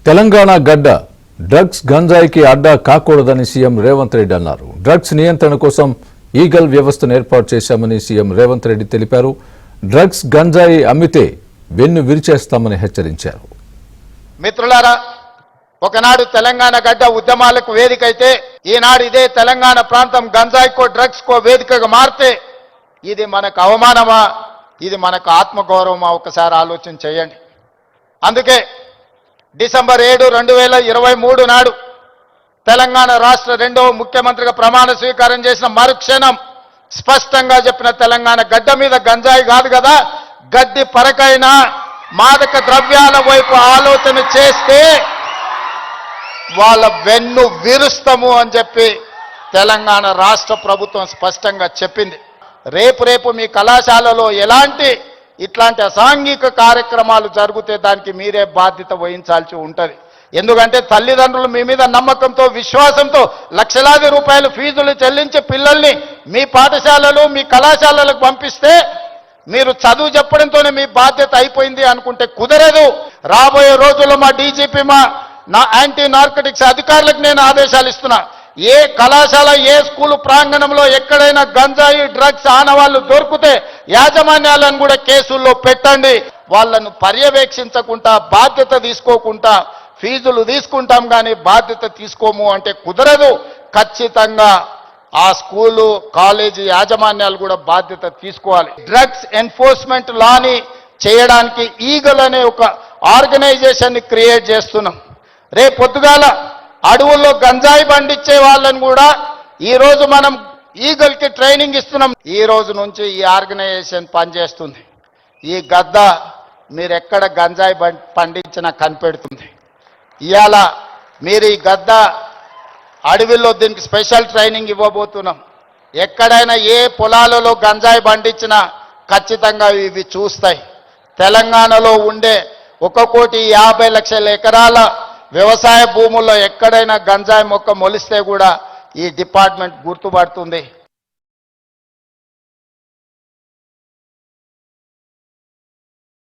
తెలంగాణ గడ్డ డ్రగ్స్ గంజాయికి అడ్డా కాకూడదని సీఎం రేవంత్ రెడ్డి అన్నారు. డ్రగ్స్ నియంత్రణ కోసం ఈగల్ వ్యవస్థను ఏర్పాటు చేశామని సీఎం రేవంత్ రెడ్డి తెలిపారు. డ్రగ్స్ గంజాయి అమ్మితే వెన్ను విరిచేస్తామని హెచ్చరించారు. మిత్రులారా, ఒకనాడు తెలంగాణ గడ్డ ఉద్యమాలకు వేదికైతే ఈనాడు ఇదే తెలంగాణ ప్రాంతం గంజాయికో డ్రగ్స్ కో వేదికగా మారితే ఇది మనకు అవమానమా, ఇది మనకు ఆత్మగౌరవమా? ఒకసారి ఆలోచన చేయండి. అందుకే డిసెంబర్ 7, 2023 నాడు తెలంగాణ రాష్ట్ర రెండవ ముఖ్యమంత్రిగా ప్రమాణ స్వీకారం చేసిన మరుక్షణం స్పష్టంగా చెప్పిన, తెలంగాణ గడ్డ మీద గంజాయి కాదు కదా, గడ్డి పరకైనా మాదక ద్రవ్యాల వైపు ఆలోచన చేస్తే వాళ్ళ వెన్ను విరుస్తాము అని చెప్పి తెలంగాణ రాష్ట్ర ప్రభుత్వం స్పష్టంగా చెప్పింది. రేపు మీ కళాశాలలో ఎలాంటి ఇట్లాంటి అసాంఘిక కార్యక్రమాలు జరిగితే దానికి మీరే బాధ్యత వహించాల్సి ఉంటుంది. ఎందుకంటే తల్లిదండ్రులు మీ మీద నమ్మకంతో, విశ్వాసంతో లక్షలాది రూపాయలు ఫీజులు చెల్లించి పిల్లల్ని మీ పాఠశాలలు, మీ కళాశాలలకు పంపిస్తే మీరు చదువు చెప్పడంతోనే మీ బాధ్యత అయిపోయింది అనుకుంటే కుదరదు. రాబోయే రోజుల్లో మా డీజీపీ, నా యాంటీ నార్కటిక్స్ అధికారులకు నేను ఆదేశాలు ఇస్తున్నా. ఏ కళాశాల, ఏ స్కూలు ప్రాంగణంలో ఎక్కడైనా గంజాయి డ్రగ్స్ ఆనవాళ్లు దొరికితే యాజమాన్యాలను కూడా కేసుల్లో పెట్టండి. వాళ్ళను పర్యవేక్షించకుండా, బాధ్యత తీసుకోకుండా ఫీజులు తీసుకుంటాం కానీ బాధ్యత తీసుకోము అంటే కుదరదు. ఖచ్చితంగా ఆ స్కూలు, కాలేజీ యాజమాన్యాలు కూడా బాధ్యత తీసుకోవాలి. డ్రగ్స్ ఎన్ఫోర్స్మెంట్ లాని చేయడానికి ఈగల్ అనే ఒక ఆర్గనైజేషన్ని క్రియేట్ చేస్తున్నాం. రేపు పొద్దుగాల అడవుల్లో గంజాయి పండించే వాళ్ళని కూడా ఈరోజు మనం ఈగల్కి ట్రైనింగ్ ఇస్తున్నాం. ఈ రోజు నుంచి ఈ ఆర్గనైజేషన్ పనిచేస్తుంది. ఈ గద్ద మీరు ఎక్కడ గంజాయి పండించినా కనిపెడుతుంది. ఇవాళ మీరు ఈ గద్ద అడవిలో దీనికి స్పెషల్ ట్రైనింగ్ ఇవ్వబోతున్నాం. ఎక్కడైనా ఏ పొలాలలో గంజాయి పండించినా ఖచ్చితంగా ఇవి చూస్తాయి. తెలంగాణలో ఉండే 1,50,00,000 ఎకరాల వ్యవసాయ భూముల్లో ఎక్కడైనా గంజాయి మొక్క మొలిస్తే కూడా ఈ డిపార్ట్మెంట్ గుర్తుపడుతుంది.